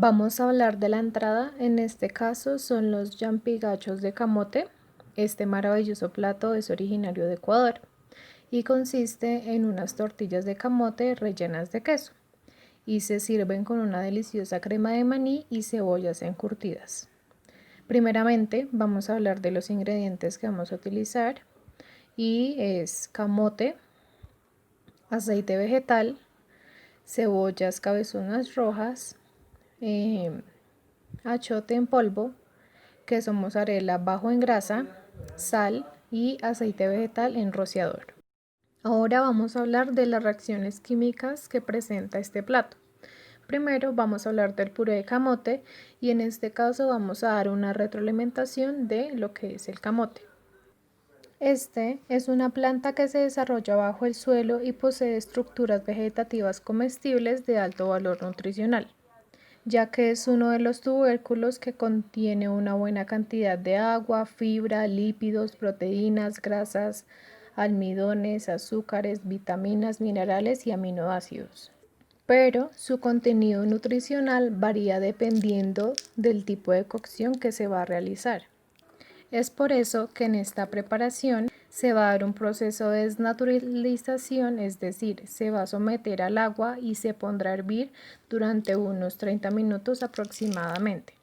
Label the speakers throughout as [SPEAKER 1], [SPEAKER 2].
[SPEAKER 1] Vamos a hablar de la entrada, en este caso son los yampigachos de camote. Este maravilloso plato es originario de Ecuador y consiste en unas tortillas de camote rellenas de queso y se sirven con una deliciosa crema de maní y cebollas encurtidas. Primeramente vamos a hablar de los ingredientes que vamos a utilizar y es camote, aceite vegetal, cebollas cabezonas rojas, achote en polvo, queso mozzarella bajo en grasa, sal y aceite vegetal en rociador. Ahora vamos a hablar de las reacciones químicas que presenta este plato. Primero vamos a hablar del puré de camote y en este caso vamos a dar una retroalimentación de lo que es el camote. Este es una planta que se desarrolla bajo el suelo y posee estructuras vegetativas comestibles de alto valor nutricional, ya que es uno de los tubérculos que contiene una buena cantidad de agua, fibra, lípidos, proteínas, grasas, almidones, azúcares, vitaminas, minerales y aminoácidos. Pero su contenido nutricional varía dependiendo del tipo de cocción que se va a realizar. Es por eso que en esta preparación se va a dar un proceso de desnaturalización, es decir, se va a someter al agua y se pondrá a hervir durante unos 30 minutos aproximadamente.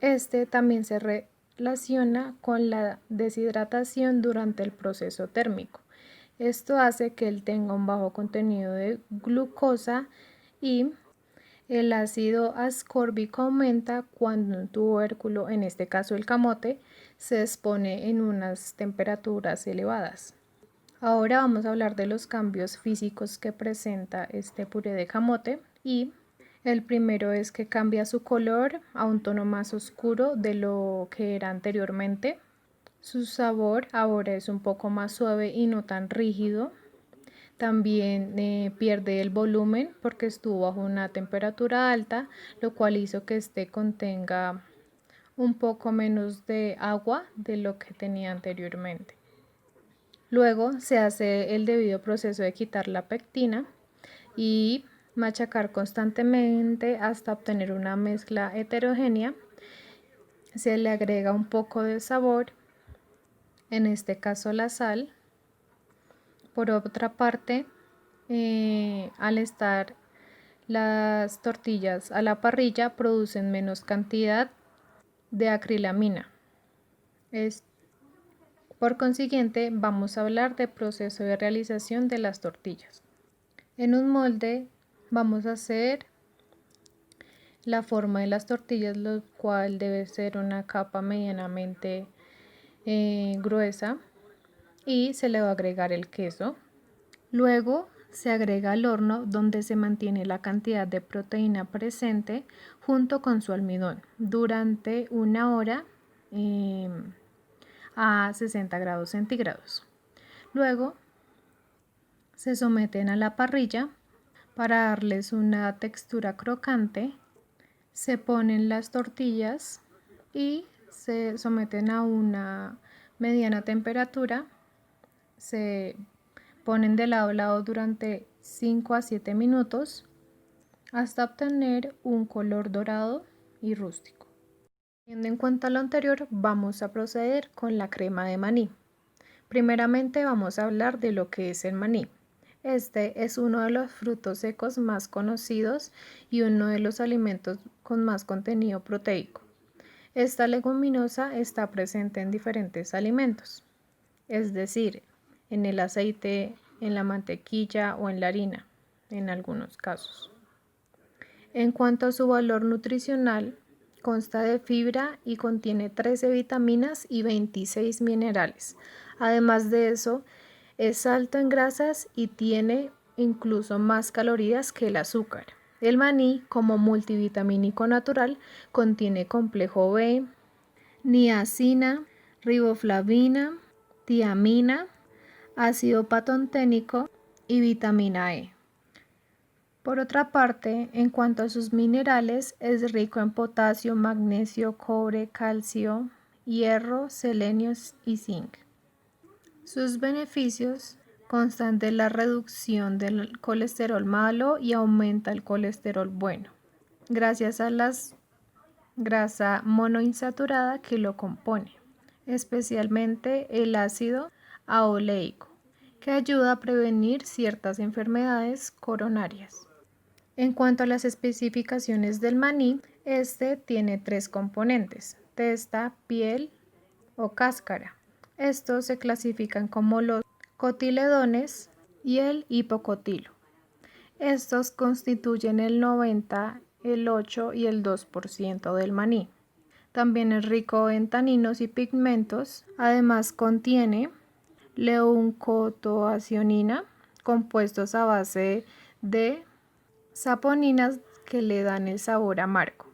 [SPEAKER 1] Este también se relaciona con la deshidratación durante el proceso térmico. Esto hace que él tenga un bajo contenido de glucosa y el ácido ascórbico aumenta cuando un tubérculo, en este caso el camote, se expone en unas temperaturas elevadas. Ahora vamos a hablar de los cambios físicos que presenta este puré de camote y el primero es que cambia su color a un tono más oscuro de lo que era anteriormente. Su sabor ahora es un poco más suave y no tan rígido. También pierde el volumen porque estuvo bajo una temperatura alta, lo cual hizo que este contenga un poco menos de agua de lo que tenía anteriormente. Luego se hace el debido proceso de quitar la pectina y machacar constantemente hasta obtener una mezcla heterogénea. Se le agrega un poco de sabor, en este caso la sal. Por otra parte, al estar las tortillas a la parrilla producen menos cantidad de acrilamina. Por consiguiente, vamos a hablar del proceso de realización de las tortillas. En un molde vamos a hacer la forma de las tortillas, lo cual debe ser una capa medianamente gruesa y se le va a agregar el queso. Luego se agrega al horno donde se mantiene la cantidad de proteína presente junto con su almidón durante 1 hora a 60 grados centígrados. Luego se someten a la parrilla para darles una textura crocante. Se ponen las tortillas y se someten a una mediana temperatura. Se ponen de lado a lado durante 5 a 7 minutos hasta obtener un color dorado y rústico. Teniendo en cuenta lo anterior, vamos a proceder con la crema de maní. Primeramente vamos a hablar de lo que es el maní. Este es uno de los frutos secos más conocidos y uno de los alimentos con más contenido proteico. Esta leguminosa está presente en diferentes alimentos, es decir, en el aceite, en la mantequilla o en la harina, en algunos casos. En cuanto a su valor nutricional, consta de fibra y contiene 13 vitaminas y 26 minerales. Además de eso, es alto en grasas y tiene incluso más calorías que el azúcar. El maní, como multivitamínico natural, contiene complejo B, niacina, riboflavina, tiamina, ácido pantoténico y vitamina E. Por otra parte, en cuanto a sus minerales, es rico en potasio, magnesio, cobre, calcio, hierro, selenio y zinc. Sus beneficios constan de la reducción del colesterol malo y aumenta el colesterol bueno. gracias a la grasa monoinsaturada que lo compone, especialmente el ácido aoleico, que ayuda a prevenir ciertas enfermedades coronarias. En cuanto a las especificaciones del maní, este tiene 3 componentes: testa, piel o cáscara. Estos se clasifican como los cotiledones y el hipocotilo. Estos constituyen el 90, el 8 y el 2% del maní. También es rico en taninos y pigmentos. Además contiene leucotoacionina, compuestos a base de saponinas que le dan el sabor amargo.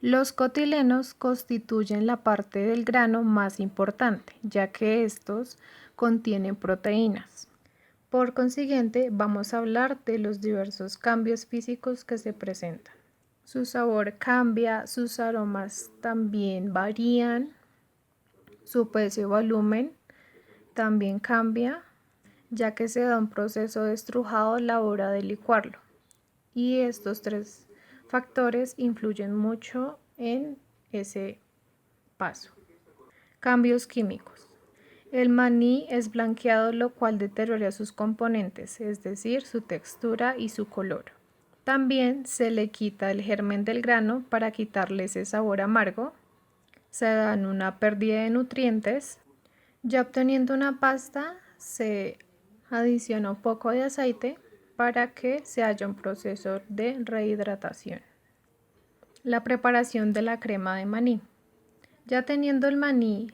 [SPEAKER 1] Los cotilenos constituyen la parte del grano más importante, ya que estos contienen proteínas. Por consiguiente, vamos a hablar de los diversos cambios físicos que se presentan. Su sabor cambia, sus aromas también varían, su peso y volumen también cambia, ya que se da un proceso de estrujado a la hora de licuarlo. Y estos 3 factores influyen mucho en ese paso. Cambios químicos. El maní es blanqueado, lo cual deteriora sus componentes, es decir, su textura y su color. También se le quita el germen del grano para quitarle ese sabor amargo. Se dan una pérdida de nutrientes. Ya obteniendo una pasta, se adiciona un poco de aceite para que se haya un proceso de rehidratación. La preparación de la crema de maní. Ya teniendo el maní,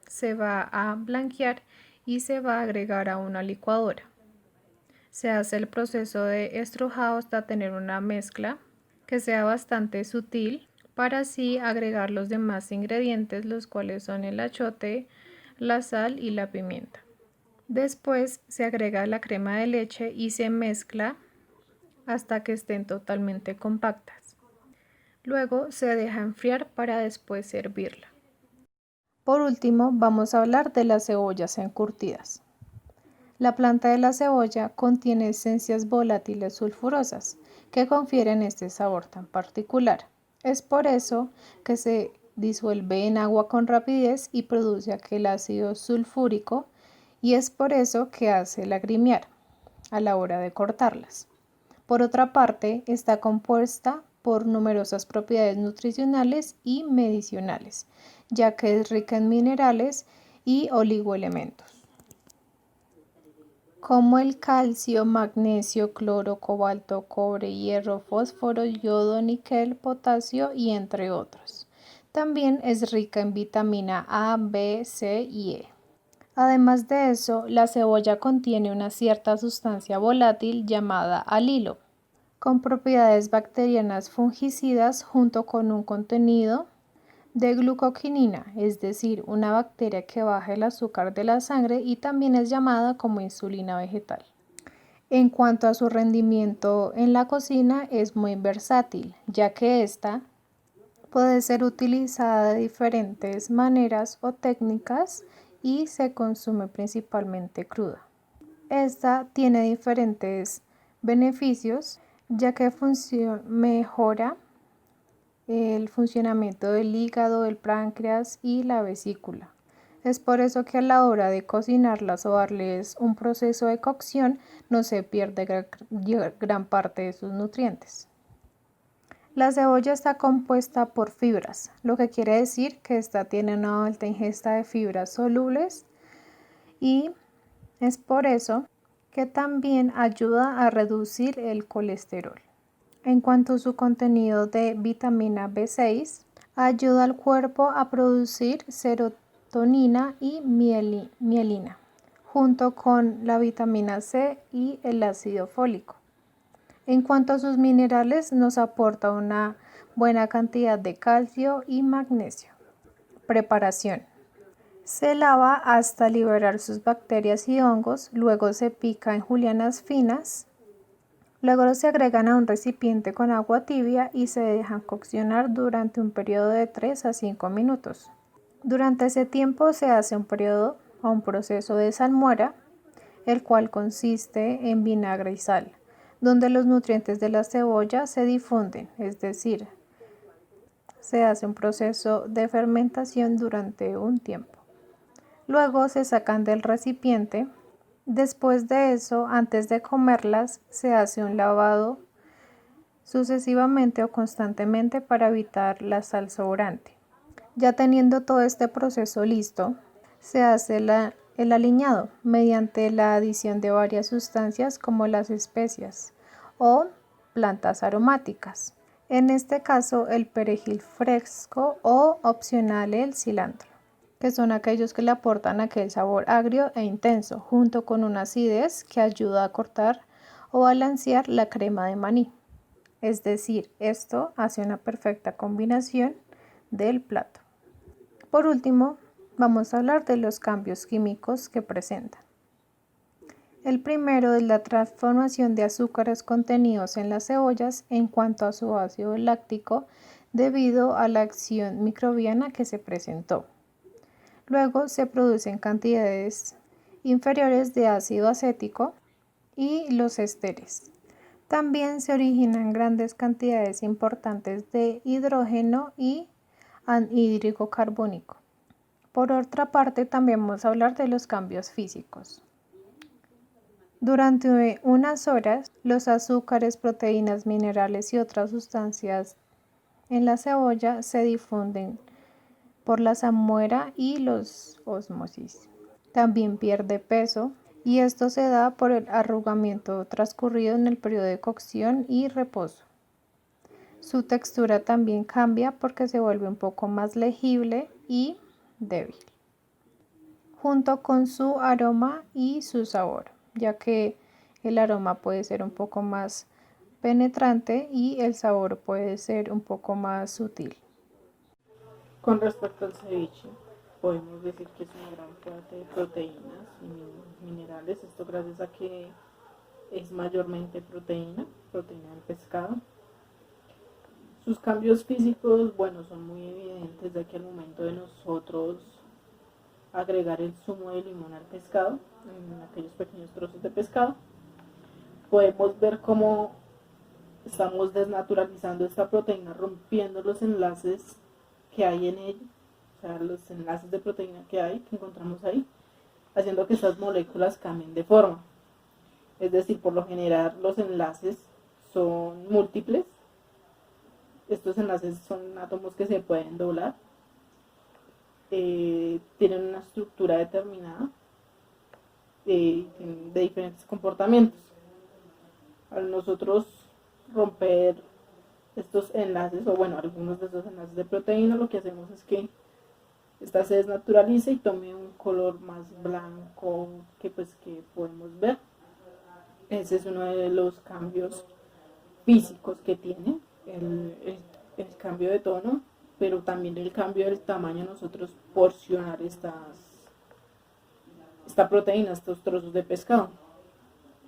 [SPEAKER 1] se va a blanquear y se va a agregar a una licuadora. Se hace el proceso de estrujado hasta tener una mezcla que sea bastante sutil, para así agregar los demás ingredientes, los cuales son el achiote, la sal y la pimienta. Después se agrega la crema de leche y se mezcla hasta que estén totalmente compactas. Luego se deja enfriar para después servirla. Por último, vamos a hablar de las cebollas encurtidas. La planta de la cebolla contiene esencias volátiles sulfurosas que confieren este sabor tan particular. Es por eso que se disuelve en agua con rapidez y produce aquel ácido sulfúrico, y es por eso que hace lagrimear a la hora de cortarlas. Por otra parte, está compuesta por numerosas propiedades nutricionales y medicinales, ya que es rica en minerales y oligoelementos, como el calcio, magnesio, cloro, cobalto, cobre, hierro, fósforo, yodo, níquel, potasio y entre otros. También es rica en vitamina A, B, C y E. Además de eso, la cebolla contiene una cierta sustancia volátil llamada alilo, con propiedades bacterianas fungicidas, junto con un contenido de glucoquinina, es decir, una bacteria que baja el azúcar de la sangre y también es llamada como insulina vegetal. En cuanto a su rendimiento en la cocina, es muy versátil, ya que esta puede ser utilizada de diferentes maneras o técnicas y se consume principalmente cruda. Esta tiene diferentes beneficios, ya que mejora el funcionamiento del hígado, del páncreas y la vesícula. Es por eso que a la hora de cocinarlas o darles un proceso de cocción no se pierde gran parte de sus nutrientes. La cebolla está compuesta por fibras, lo que quiere decir que esta tiene una alta ingesta de fibras solubles, y es por eso que también ayuda a reducir el colesterol. En cuanto a su contenido de vitamina B6, ayuda al cuerpo a producir serotonina y mielina, junto con la vitamina C y el ácido fólico. En cuanto a sus minerales, nos aporta una buena cantidad de calcio y magnesio. Preparación. Se lava hasta liberar sus bacterias y hongos, luego se pica en julianas finas. Luego se agregan a un recipiente con agua tibia y se dejan coccionar durante un periodo de 3 a 5 minutos. Durante ese tiempo se hace un proceso de salmuera, el cual consiste en vinagre y sal, donde los nutrientes de la cebolla se difunden, es decir, se hace un proceso de fermentación durante un tiempo. Luego se sacan del recipiente. Después de eso, antes de comerlas, se hace un lavado sucesivamente o constantemente para evitar la sal sobrante. Ya teniendo todo este proceso listo, se hace el aliñado mediante la adición de varias sustancias como las especias o plantas aromáticas. En este caso, el perejil fresco o opcional el cilantro, que son aquellos que le aportan aquel sabor agrio e intenso, junto con una acidez que ayuda a cortar o balancear la crema de maní. Es decir, esto hace una perfecta combinación del plato. Por último, vamos a hablar de los cambios químicos que presentan. El primero es la transformación de azúcares contenidos en las cebollas en cuanto a su ácido láctico debido a la acción microbiana que se presentó. Luego se producen cantidades inferiores de ácido acético y los ésteres. También se originan grandes cantidades importantes de hidrógeno y anhídrico carbónico. Por otra parte, también vamos a hablar de los cambios físicos. Durante unas horas, los azúcares, proteínas, minerales y otras sustancias en la cebolla se difunden por la salmuera y los ósmosis. También pierde peso y esto se da por el arrugamiento transcurrido en el periodo de cocción y reposo. Su textura también cambia porque se vuelve un poco más legible y débil, junto con su aroma y su sabor, ya que el aroma puede ser un poco más penetrante y el sabor puede ser un poco más sutil.
[SPEAKER 2] Con respecto al ceviche, podemos decir que es una gran fuente de proteínas y minerales, esto gracias a que es mayormente proteína del pescado. Sus cambios físicos, bueno, son muy evidentes, ya que al momento de nosotros agregar el zumo de limón al pescado, en aquellos pequeños trozos de pescado, podemos ver cómo estamos desnaturalizando esta proteína, rompiendo los enlaces que hay en ella, o sea, los enlaces de proteína que encontramos ahí, haciendo que estas moléculas cambien de forma. Es decir, por lo general los enlaces son múltiples. Estos enlaces son átomos que se pueden doblar, tienen una estructura determinada, de diferentes comportamientos. Al nosotros romper estos enlaces, o bueno, algunos de estos enlaces de proteína, lo que hacemos es que esta se desnaturaliza y tome un color más blanco que podemos ver. Ese es uno de los cambios físicos que tiene el cambio de tono, pero también el cambio del tamaño, nosotros porcionar esta proteína, estos trozos de pescado.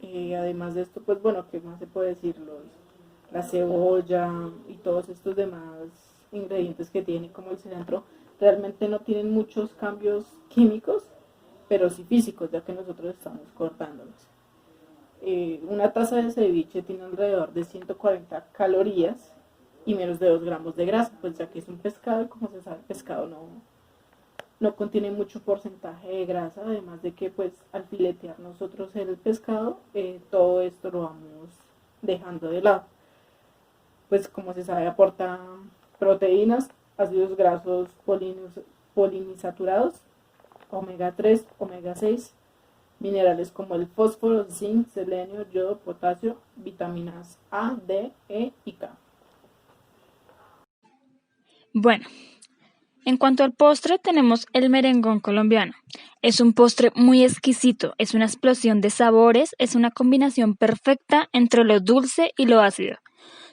[SPEAKER 2] Además de esto, pues bueno, ¿qué más se puede decir? La cebolla y todos estos demás ingredientes que tiene, como el cilantro, realmente no tienen muchos cambios químicos, pero sí físicos, ya que nosotros estamos cortándolos. Una taza de ceviche tiene alrededor de 140 calorías y menos de 2 gramos de grasa, pues ya que es un pescado y como se sabe, el pescado no contiene mucho porcentaje de grasa, además de que pues al filetear nosotros el pescado, todo esto lo vamos dejando de lado. Pues como se sabe, aporta proteínas, ácidos grasos poliinsaturados, omega 3, omega 6, minerales como el fósforo, zinc, selenio, yodo, potasio, vitaminas A, D, E y K.
[SPEAKER 3] Bueno, en cuanto al postre, tenemos el merengón colombiano. Es un postre muy exquisito, es una explosión de sabores, es una combinación perfecta entre lo dulce y lo ácido.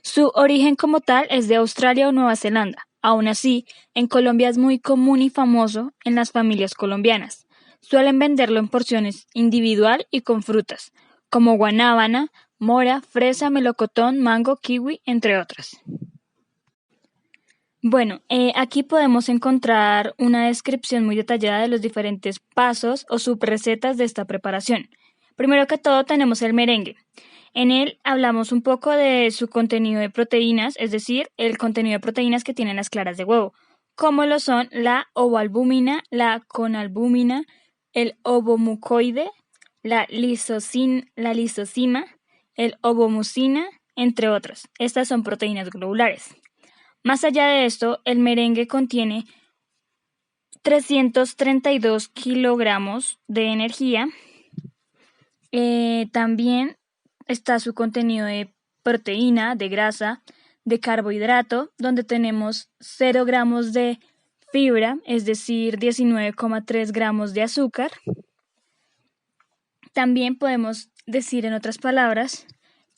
[SPEAKER 3] Su origen como tal es de Australia o Nueva Zelanda. Aún así, en Colombia es muy común y famoso en las familias colombianas. Suelen venderlo en porciones individual y con frutas, como guanábana, mora, fresa, melocotón, mango, kiwi, entre otras. Bueno, aquí podemos encontrar una descripción muy detallada de los diferentes pasos o subrecetas de esta preparación. Primero que todo tenemos el merengue. En él hablamos un poco de su contenido de proteínas, es decir, el contenido de proteínas que tienen las claras de huevo, como lo son la ovoalbúmina, la conalbúmina, el ovomucoide, la lisocima, el ovomucina, entre otros. Estas son proteínas globulares. Más allá de esto, el merengue contiene 332 kilogramos de energía. También está su contenido de proteína, de grasa, de carbohidrato, donde tenemos 0 gramos de fibra, es decir, 19,3 gramos de azúcar. También podemos decir, en otras palabras,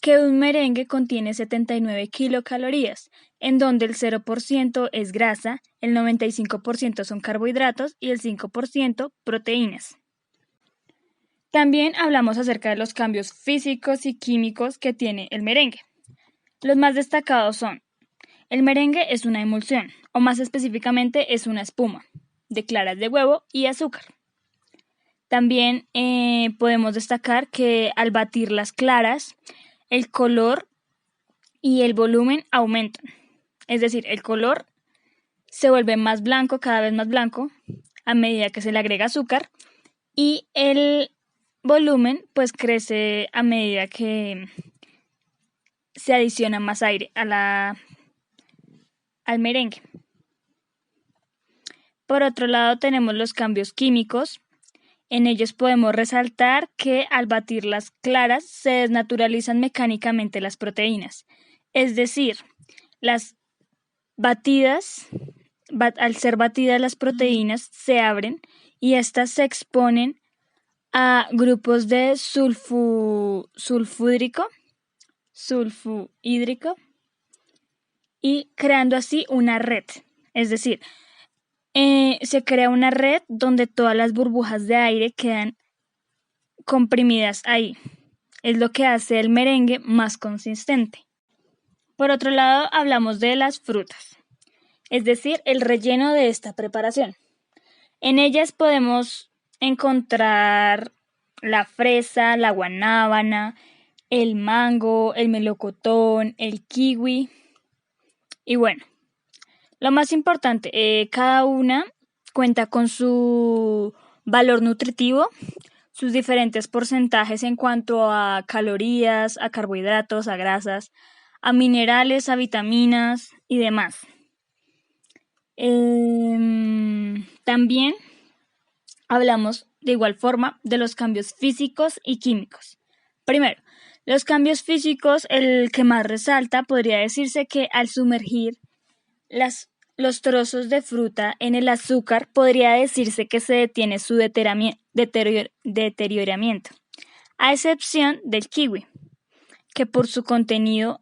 [SPEAKER 3] que un merengue contiene 79 kilocalorías, en donde el 0% es grasa, el 95% son carbohidratos y el 5% proteínas. También hablamos acerca de los cambios físicos y químicos que tiene el merengue. Los más destacados son: el merengue es una emulsión, o más específicamente es una espuma, de claras de huevo y azúcar. También podemos destacar que al batir las claras, el color y el volumen aumentan. Es decir, el color se vuelve más blanco, cada vez más blanco, a medida que se le agrega azúcar, y el volumen pues crece a medida que se adiciona más aire al merengue. Por otro lado, tenemos los cambios químicos. En ellos podemos resaltar que al batir las claras se desnaturalizan mecánicamente las proteínas. Es decir, al ser batidas las proteínas se abren y éstas se exponen a grupos de sulfhídrico y creando así una red. Es decir, se crea una red donde todas las burbujas de aire quedan comprimidas ahí. Es lo que hace el merengue más consistente. Por otro lado, hablamos de las frutas, es decir, el relleno de esta preparación. En ellas podemos encontrar la fresa, la guanábana, el mango, el melocotón, el kiwi. Y bueno, lo más importante, cada una cuenta con su valor nutritivo, sus diferentes porcentajes en cuanto a calorías, a carbohidratos, a grasas, a minerales, a vitaminas y demás. También hablamos de igual forma de los cambios físicos y químicos. Primero, los cambios físicos, el que más resalta podría decirse que al sumergir los trozos de fruta en el azúcar podría decirse que se detiene su deterioramiento, a excepción del kiwi, que por su contenido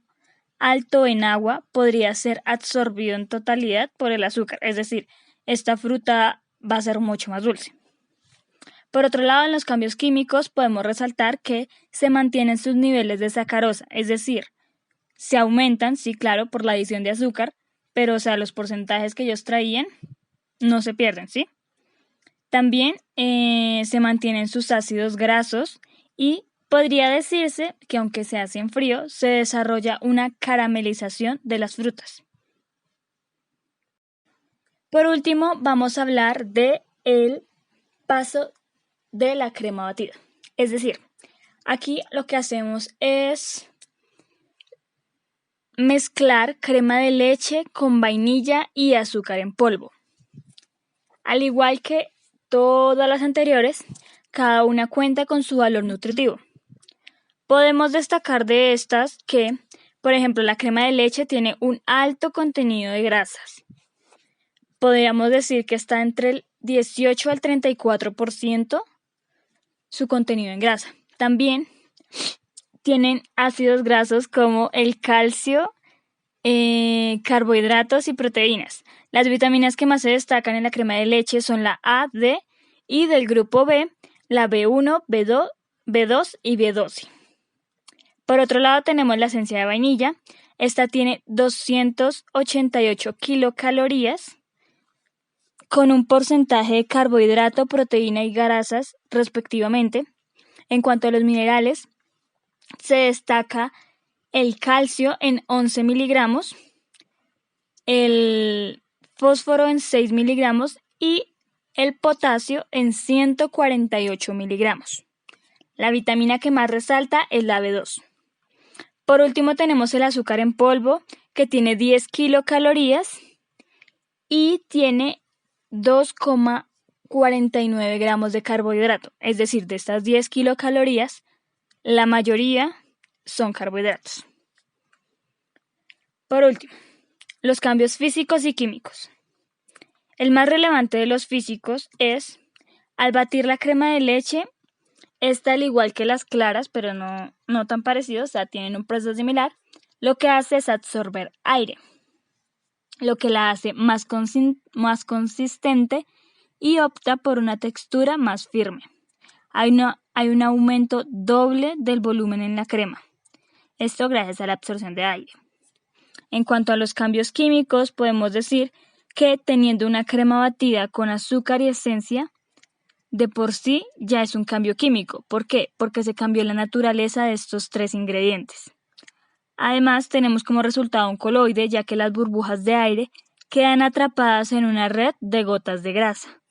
[SPEAKER 3] alto en agua podría ser absorbido en totalidad por el azúcar, es decir, esta fruta va a ser mucho más dulce. Por otro lado, en los cambios químicos podemos resaltar que se mantienen sus niveles de sacarosa, es decir, se aumentan, sí, claro, por la adición de azúcar, pero los porcentajes que ellos traían no se pierden, ¿sí? También se mantienen sus ácidos grasos y podría decirse que aunque se hace en frío, se desarrolla una caramelización de las frutas. Por último, vamos a hablar de el paso de la crema batida. Es decir, aquí lo que hacemos es mezclar crema de leche con vainilla y azúcar en polvo. Al igual que todas las anteriores, cada una cuenta con su valor nutritivo. Podemos destacar de estas que, por ejemplo, la crema de leche tiene un alto contenido de grasas. Podríamos decir que está entre el 18 al 34% su contenido en grasa. También tienen ácidos grasos como el calcio, carbohidratos y proteínas. Las vitaminas que más se destacan en la crema de leche son la A, D y del grupo B, la B1, B2 y B12. Por otro lado tenemos la esencia de vainilla. Esta tiene 288 kilocalorías con un porcentaje de carbohidrato, proteína y grasas respectivamente. En cuanto a los minerales, se destaca el calcio en 11 miligramos, el fósforo en 6 miligramos y el potasio en 148 miligramos. La vitamina que más resalta es la B2. Por último tenemos el azúcar en polvo, que tiene 10 kilocalorías y tiene 2,49 gramos de carbohidrato. Es decir, de estas 10 kilocalorías, la mayoría son carbohidratos. Por último, los cambios físicos y químicos. El más relevante de los físicos es, al batir la crema de leche, esta, al igual que las claras, pero no tan parecidos, o sea, tienen un proceso similar, lo que hace es absorber aire, lo que la hace más consistente y opta por una textura más firme. Hay un aumento doble del volumen en la crema, esto gracias a la absorción de aire. En cuanto a los cambios químicos, podemos decir que teniendo una crema batida con azúcar y esencia, de por sí ya es un cambio químico. ¿Por qué? Porque se cambió la naturaleza de estos 3 ingredientes. Además, tenemos como resultado un coloide, ya que las burbujas de aire quedan atrapadas en una red de gotas de grasa.